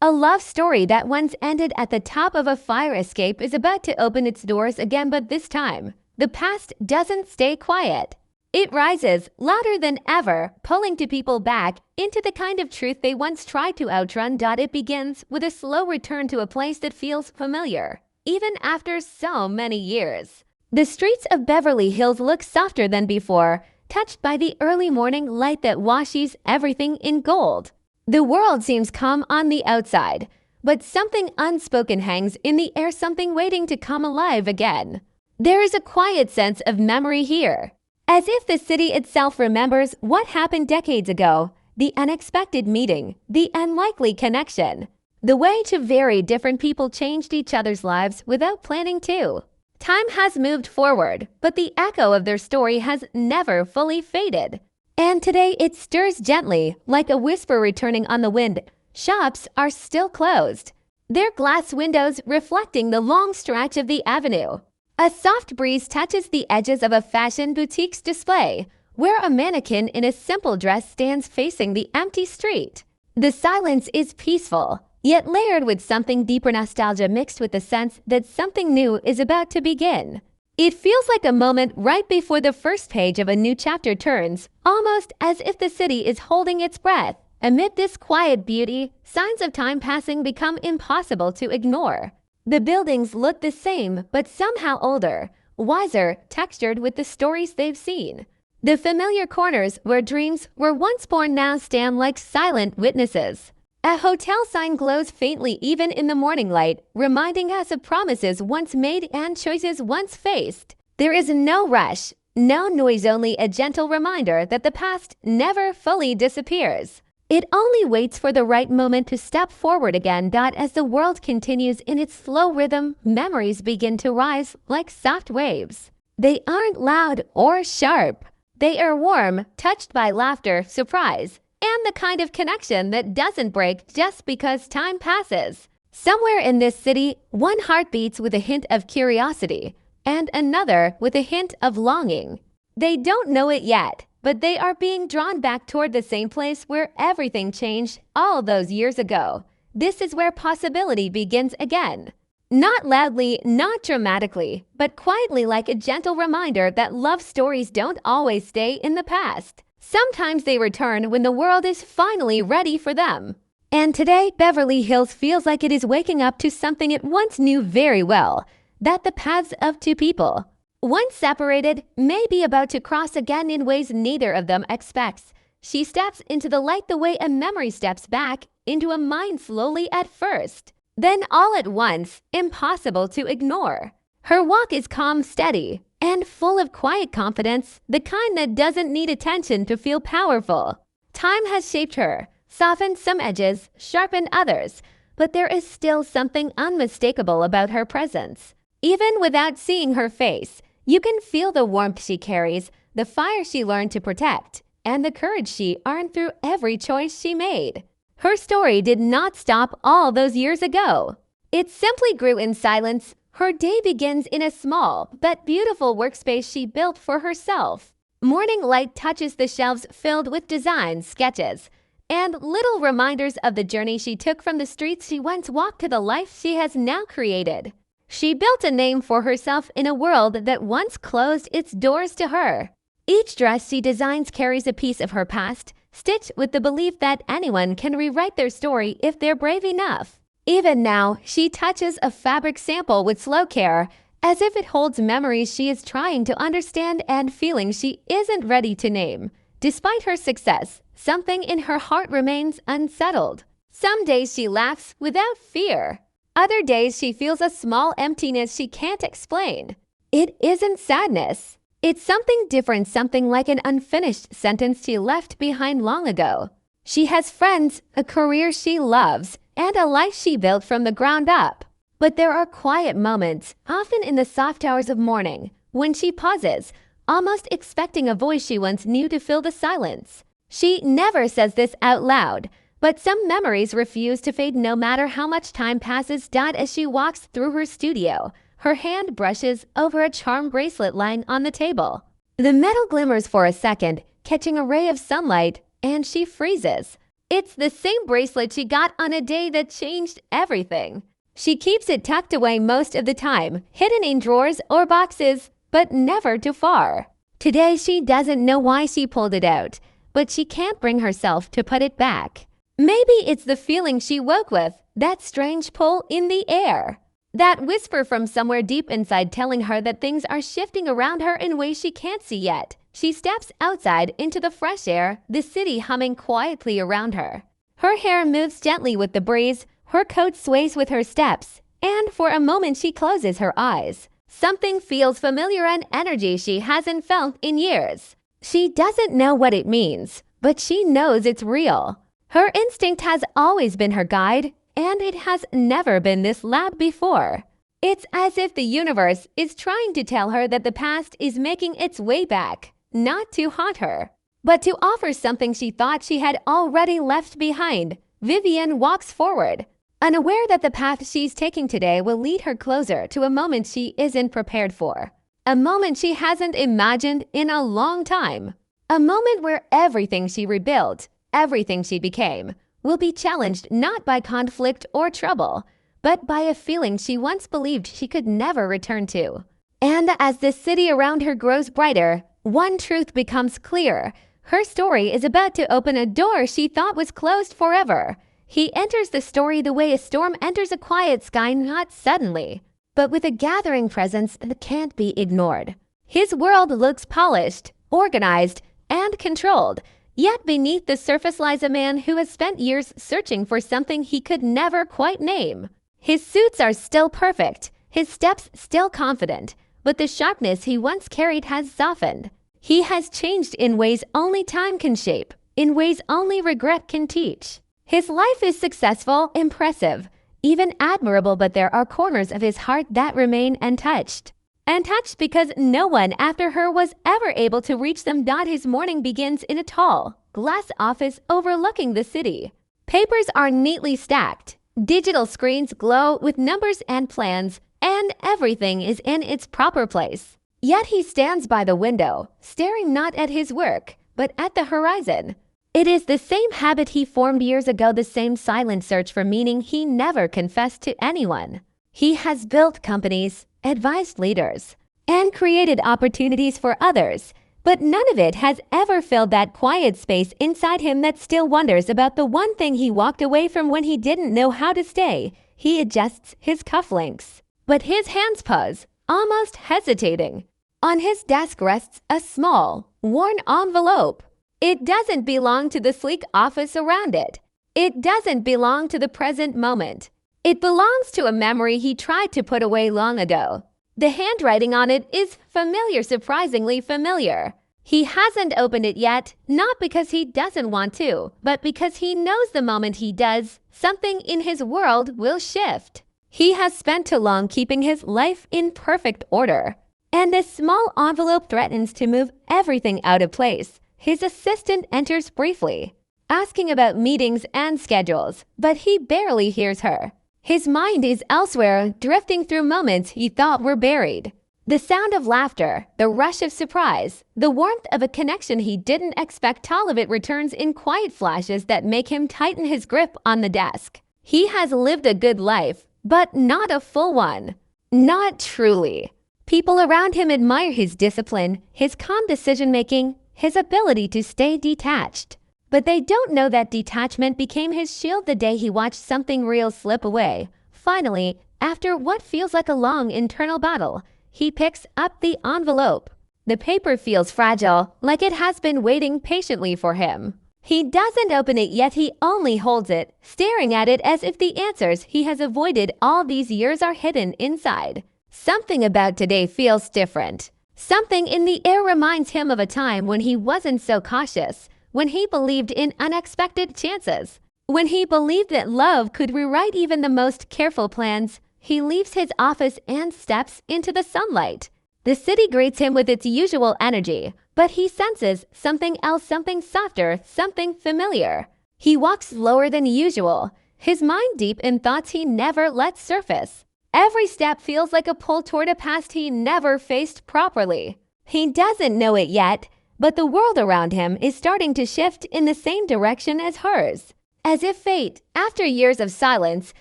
A love story that once ended at the top of a fire escape is about to open its doors again, but this time, the past doesn't stay quiet. It rises louder than ever, pulling people back into the kind of truth they once tried to outrun. It begins with a slow return to a place that feels familiar, even after so many years. The streets of Beverly Hills look softer than before, touched by the early morning light that washes everything in gold. The world seems calm on the outside, but something unspoken hangs in the air, something waiting to come alive again. There is a quiet sense of memory here, as if the city itself remembers what happened decades ago, the unexpected meeting, the unlikely connection, the way two very different people changed each other's lives without planning to. Time has moved forward, but the echo of their story has never fully faded. And today it stirs gently, like a whisper returning on the wind. Shops are still closed, their glass windows reflecting the long stretch of the avenue. A soft breeze touches the edges of a fashion boutique's display, where a mannequin in a simple dress stands facing the empty street. The silence is peaceful, yet layered with something deeper, nostalgia mixed with the sense that something new is about to begin. It feels like a moment right before the first page of a new chapter turns, almost as if the city is holding its breath. Amid this quiet beauty, signs of time passing become impossible to ignore. The buildings look the same, but somehow older, wiser, textured with the stories they've seen. The familiar corners where dreams were once born now stand like silent witnesses. A hotel sign glows faintly even in the morning light, reminding us of promises once made and choices once faced. There is no rush, no noise, only a gentle reminder that the past never fully disappears. It only waits for the right moment to step forward again. As the world continues in its slow rhythm, memories begin to rise like soft waves. They aren't loud or sharp. They are warm, touched by laughter, surprise, and the kind of connection that doesn't break just because time passes. Somewhere in this city, one heart beats with a hint of curiosity, and another with a hint of longing. They don't know it yet, but they are being drawn back toward the same place where everything changed all those years ago. This is where possibility begins again. Not loudly, not dramatically, but quietly, like a gentle reminder that love stories don't always stay in the past. Sometimes they return when the world is finally ready for them. And today, Beverly Hills feels like it is waking up to something it once knew very well, that the paths of two people, once separated, may be about to cross again in ways neither of them expects. She steps into the light the way a memory steps back into a mind, slowly at first, then all at once, impossible to ignore. Her walk is calm, steady, and full of quiet confidence, the kind that doesn't need attention to feel powerful. Time has shaped her, softened some edges, sharpened others, but there is still something unmistakable about her presence. Even without seeing her face, you can feel the warmth she carries, the fire she learned to protect, and the courage she earned through every choice she made. Her story did not stop all those years ago. It simply grew in silence. Her day begins in a small but beautiful workspace she built for herself. Morning light touches the shelves filled with designs, sketches, and little reminders of the journey she took from the streets she once walked to the life she has now created. She built a name for herself in a world that once closed its doors to her. Each dress she designs carries a piece of her past, stitched with the belief that anyone can rewrite their story if they're brave enough. Even now, she touches a fabric sample with slow care, as if it holds memories she is trying to understand and feelings she isn't ready to name. Despite her success, something in her heart remains unsettled. Some days she laughs without fear. Other days she feels a small emptiness she can't explain. It isn't sadness. It's something different, something like an unfinished sentence she left behind long ago. She has friends, a career she loves, and a life she built from the ground up. But there are quiet moments, often in the soft hours of morning, when she pauses, almost expecting a voice she once knew to fill the silence. She never says this out loud, but some memories refuse to fade no matter how much time passes. As she walks through her studio, her hand brushes over a charm bracelet lying on the table. The metal glimmers for a second, catching a ray of sunlight, and she freezes. It's the same bracelet she got on a day that changed everything. She keeps it tucked away most of the time, hidden in drawers or boxes, but never too far. Today, she doesn't know why she pulled it out, but she can't bring herself to put it back. Maybe it's the feeling she woke with, that strange pull in the air. That whisper from somewhere deep inside telling her that things are shifting around her in ways she can't see yet. She steps outside into the fresh air, the city humming quietly around her. Her hair moves gently with the breeze, her coat sways with her steps, and for a moment she closes her eyes. Something feels familiar, an energy she hasn't felt in years. She doesn't know what it means, but she knows it's real. Her instinct has always been her guide, and it has never been this loud before. It's as if the universe is trying to tell her that the past is making its way back, not to haunt her, but to offer something she thought she had already left behind. Vivien walks forward, unaware that the path she's taking today will lead her closer to a moment she isn't prepared for. A moment she hasn't imagined in a long time. A moment where everything she rebuilt, everything she became, will be challenged not by conflict or trouble, but by a feeling she once believed she could never return to. And as the city around her grows brighter, one truth becomes clear. Her story is about to open a door she thought was closed forever. He enters the story the way a storm enters a quiet sky, not suddenly, but with a gathering presence that can't be ignored. His world looks polished, organized, and controlled, yet beneath the surface lies a man who has spent years searching for something he could never quite name. His suits are still perfect, his steps still confident, but the sharpness he once carried has softened. He has changed in ways only time can shape, in ways only regret can teach. His life is successful, impressive, even admirable, but there are corners of his heart that remain untouched. Untouched because no one after her was ever able to reach them. His morning begins in a tall, glass office overlooking the city. Papers are neatly stacked. Digital screens glow with numbers and plans, and everything is in its proper place. Yet he stands by the window, staring not at his work, but at the horizon. It is the same habit he formed years ago, the same silent search for meaning he never confessed to anyone. He has built companies, advised leaders, and created opportunities for others, but none of it has ever filled that quiet space inside him that still wonders about the one thing he walked away from when he didn't know how to stay. He adjusts his cufflinks, but his hands pause, almost hesitating. On his desk rests a small, worn envelope. It doesn't belong to the sleek office around it. It doesn't belong to the present moment. It belongs to a memory he tried to put away long ago. The handwriting on it is familiar, surprisingly familiar. He hasn't opened it yet, not because he doesn't want to, but because he knows the moment he does, something in his world will shift. He has spent too long keeping his life in perfect order, and this small envelope threatens to move everything out of place. His assistant enters briefly, asking about meetings and schedules, but he barely hears her. His mind is elsewhere, drifting through moments he thought were buried. The sound of laughter, the rush of surprise, the warmth of a connection he didn't expect, all of it returns in quiet flashes that make him tighten his grip on the desk. He has lived a good life, but not a full one. Not truly. People around him admire his discipline, his calm decision-making, his ability to stay detached. But they don't know that detachment became his shield the day he watched something real slip away. Finally, after what feels like a long internal battle, he picks up the envelope. The paper feels fragile, like it has been waiting patiently for him. He doesn't open it yet, he only holds it, staring at it as if the answers he has avoided all these years are hidden inside. Something about today feels different. Something in the air reminds him of a time when he wasn't so cautious, when he believed in unexpected chances, when he believed that love could rewrite even the most careful plans. He leaves his office and steps into the sunlight. The city greets him with its usual energy, but he senses something else, something softer, something familiar. He walks slower than usual, his mind deep in thoughts he never let surface. Every step feels like a pull toward a past he never faced properly. He doesn't know it yet, but the world around him is starting to shift in the same direction as hers. As if fate, after years of silence,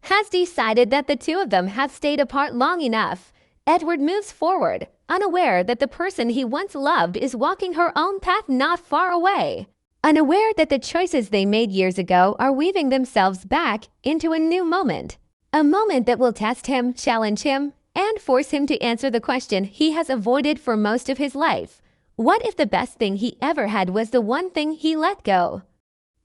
has decided that the two of them have stayed apart long enough. Edward moves forward, unaware that the person he once loved is walking her own path not far away. Unaware that the choices they made years ago are weaving themselves back into a new moment. A moment that will test him, challenge him, and force him to answer the question he has avoided for most of his life. What if the best thing he ever had was the one thing he let go?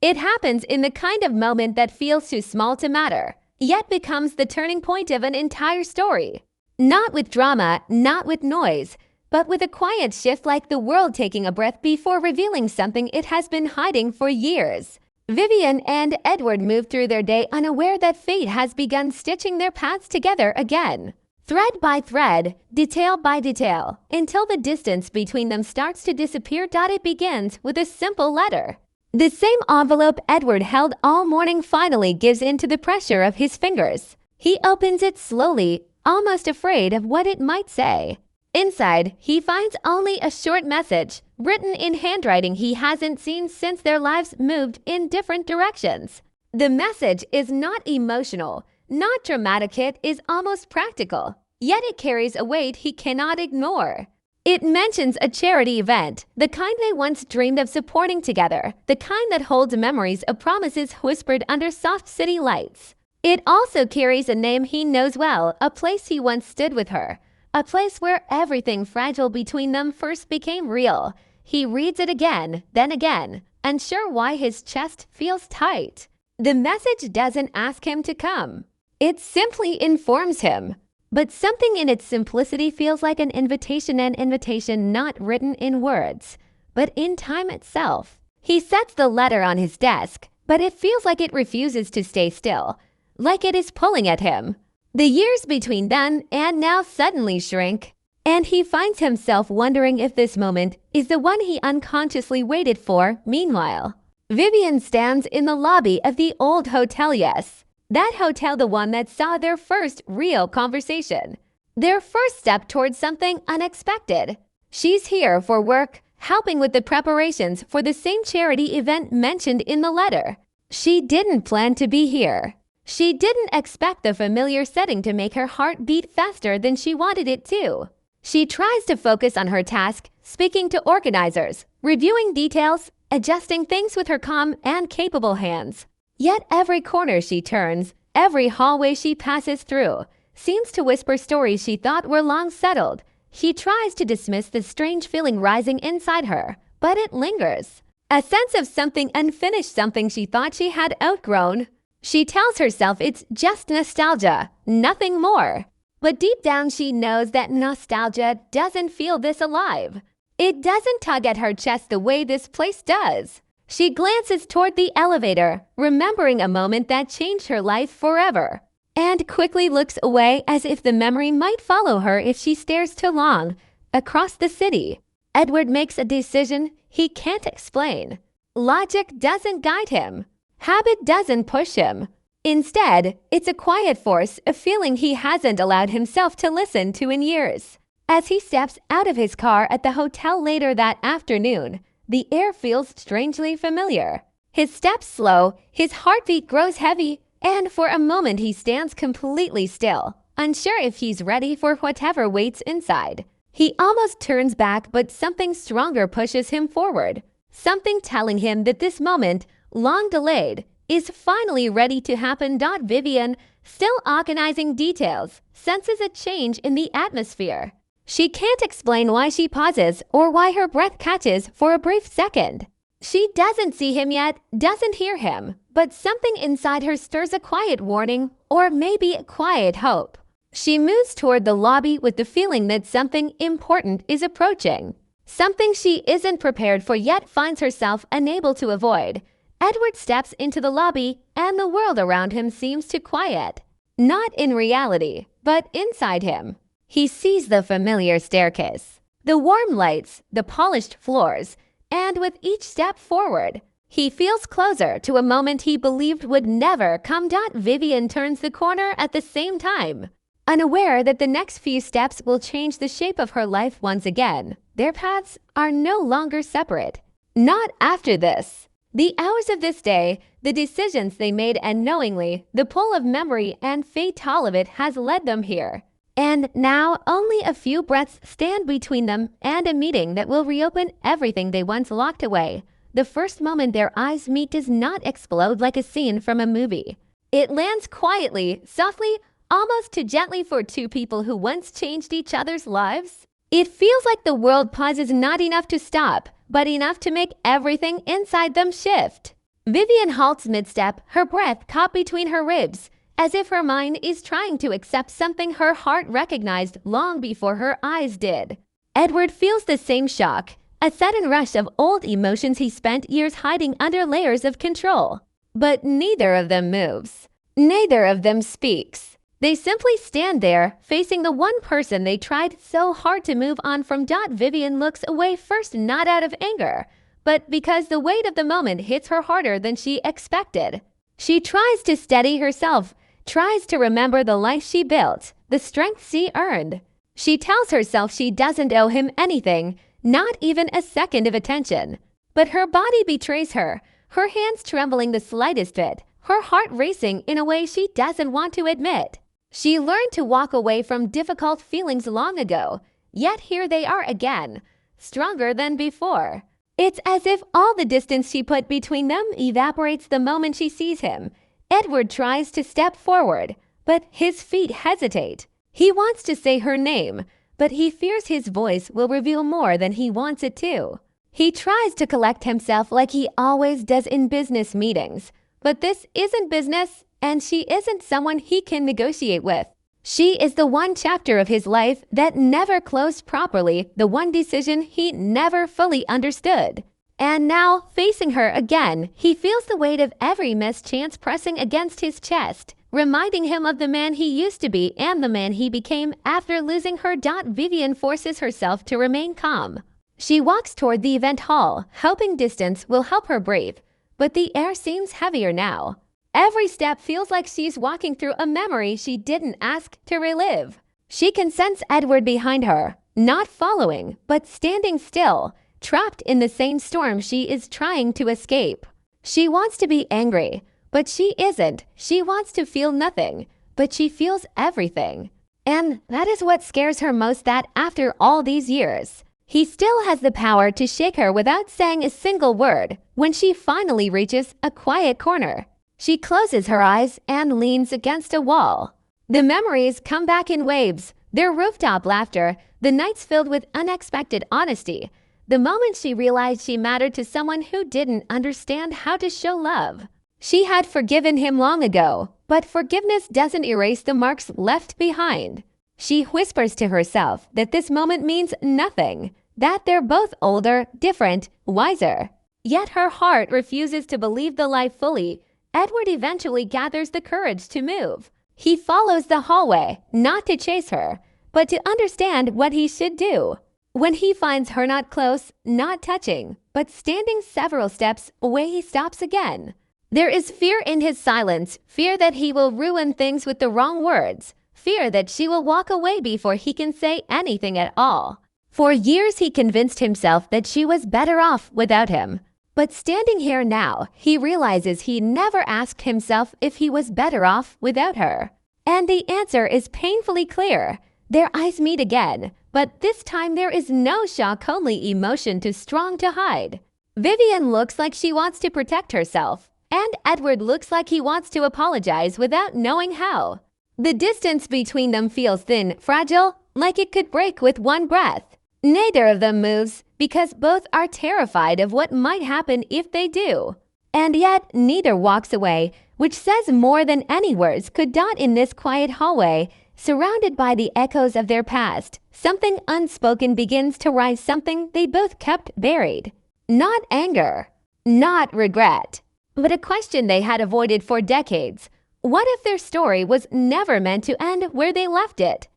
It happens in the kind of moment that feels too small to matter, yet becomes the turning point of an entire story. Not with drama, not with noise, but with a quiet shift, like the world taking a breath before revealing something it has been hiding for years. Vivien and Edward move through their day unaware that fate has begun stitching their paths together again. Thread by thread, detail by detail, until the distance between them starts to disappear. It begins with a simple letter. The same envelope Edward held all morning finally gives in to the pressure of his fingers. He opens it slowly, almost afraid of what it might say. Inside, he finds only a short message, written in handwriting he hasn't seen since their lives moved in different directions. The message is not emotional, not dramatic, it is almost practical, yet it carries a weight he cannot ignore. It mentions a charity event, the kind they once dreamed of supporting together, the kind that holds memories of promises whispered under soft city lights. It also carries a name he knows well, a place he once stood with her. A place where everything fragile between them first became real. He reads it again, then again, unsure why his chest feels tight. The message doesn't ask him to come. It simply informs him. But something in its simplicity feels like an invitation not written in words, but in time itself. He sets the letter on his desk, but it feels like it refuses to stay still, like it is pulling at him. The years between then and now suddenly shrink, and he finds himself wondering if this moment is the one he unconsciously waited for. Meanwhile, Vivien stands in the lobby of the old hotel. Yes, that hotel, the one that saw their first real conversation. Their first step towards something unexpected. She's here for work, helping with the preparations for the same charity event mentioned in the letter. She didn't plan to be here. She didn't expect the familiar setting to make her heart beat faster than she wanted it to. She tries to focus on her task, speaking to organizers, reviewing details, adjusting things with her calm and capable hands. Yet every corner she turns, every hallway she passes through, seems to whisper stories she thought were long settled. She tries to dismiss the strange feeling rising inside her, but it lingers. A sense of something unfinished, something she thought she had outgrown. She tells herself it's just nostalgia, nothing more. But deep down she knows that nostalgia doesn't feel this alive. It doesn't tug at her chest the way this place does. She glances toward the elevator, remembering a moment that changed her life forever, and quickly looks away as if the memory might follow her if she stares too long. Across the city, Edward makes a decision he can't explain. Logic doesn't guide him. Habit doesn't push him. Instead, it's a quiet force, a feeling he hasn't allowed himself to listen to in years. As he steps out of his car at the hotel later that afternoon, the air feels strangely familiar. His steps slow, his heartbeat grows heavy, and for a moment he stands completely still, unsure if he's ready for whatever waits inside. He almost turns back, but something stronger pushes him forward. Something telling him that this moment, long delayed, is finally ready to happen. Vivien, still organizing details, senses a change in the atmosphere. She can't explain why she pauses or why her breath catches for a brief second. She doesn't see him yet, doesn't hear him, but something inside her stirs a quiet warning, or maybe a quiet hope. She moves toward the lobby with the feeling that something important is approaching. Something she isn't prepared for yet finds herself unable to avoid. Edward steps into the lobby, and the world around him seems to quiet. Not in reality, but inside him. He sees the familiar staircase, the warm lights, the polished floors, and with each step forward, he feels closer to a moment he believed would never come. Vivien turns the corner at the same time, unaware that the next few steps will change the shape of her life once again. Their paths are no longer separate. Not after this. The hours of this day, the decisions they made, and knowingly, the pull of memory and fate, all of it has led them here. And now only a few breaths stand between them and a meeting that will reopen everything they once locked away. The first moment their eyes meet does not explode like a scene from a movie. It lands quietly, softly, almost too gently for two people who once changed each other's lives. It feels like the world pauses, not enough to stop, but enough to make everything inside them shift. Vivien halts mid-step, her breath caught between her ribs, as if her mind is trying to accept something her heart recognized long before her eyes did. Edward feels the same shock, a sudden rush of old emotions he spent years hiding under layers of control. But neither of them moves. Neither of them speaks. They simply stand there, facing the one person they tried so hard to move on from. Vivien looks away first, not out of anger, but because the weight of the moment hits her harder than she expected. She tries to steady herself, tries to remember the life she built, the strength she earned. She tells herself she doesn't owe him anything, not even a second of attention. But her body betrays her, her hands trembling the slightest bit, her heart racing in a way she doesn't want to admit. She learned to walk away from difficult feelings long ago, yet here they are again, stronger than before. It's as if all the distance she put between them evaporates the moment she sees him. Edward tries to step forward, but his feet hesitate. He wants to say her name, but he fears his voice will reveal more than he wants it to. He tries to collect himself like he always does in business meetings, but this isn't business, and she isn't someone he can negotiate with. She is the one chapter of his life that never closed properly, the one decision he never fully understood. And now, facing her again, he feels the weight of every missed chance pressing against his chest, reminding him of the man he used to be and the man he became after losing her. Vivien forces herself to remain calm. She walks toward the event hall, hoping distance will help her breathe, but the air seems heavier now. Every step feels like she's walking through a memory she didn't ask to relive. She can sense Edward behind her, not following, but standing still, trapped in the same storm she is trying to escape. She wants to be angry, but she isn't. She wants to feel nothing, but she feels everything. And that is what scares her most, that after all these years, he still has the power to shake her without saying a single word. When she finally reaches a quiet corner, she closes her eyes and leans against a wall. The memories come back in waves, their rooftop laughter, the nights filled with unexpected honesty, the moment she realized she mattered to someone who didn't understand how to show love. She had forgiven him long ago, but forgiveness doesn't erase the marks left behind. She whispers to herself that this moment means nothing, that they're both older, different, wiser. Yet her heart refuses to believe the lie fully. Edward eventually gathers the courage to move. He follows the hallway, not to chase her, but to understand what he should do. When he finds her not close, not touching, but standing several steps away, he stops again. There is fear in his silence, fear that he will ruin things with the wrong words, fear that she will walk away before he can say anything at all. For years he convinced himself that she was better off without him. But standing here now, he realizes he never asked himself if he was better off without her. And the answer is painfully clear. Their eyes meet again, but this time there is no shock, only emotion too strong to hide. Vivien looks like she wants to protect herself, and Edward looks like he wants to apologize without knowing how. The distance between them feels thin, fragile, like it could break with one breath. Neither of them moves, because both are terrified of what might happen if they do. And yet, neither walks away, which says more than any words could. In this quiet hallway, surrounded by the echoes of their past, something unspoken begins to rise, something they both kept buried. Not anger, not regret, but a question they had avoided for decades. What if their story was never meant to end where they left it?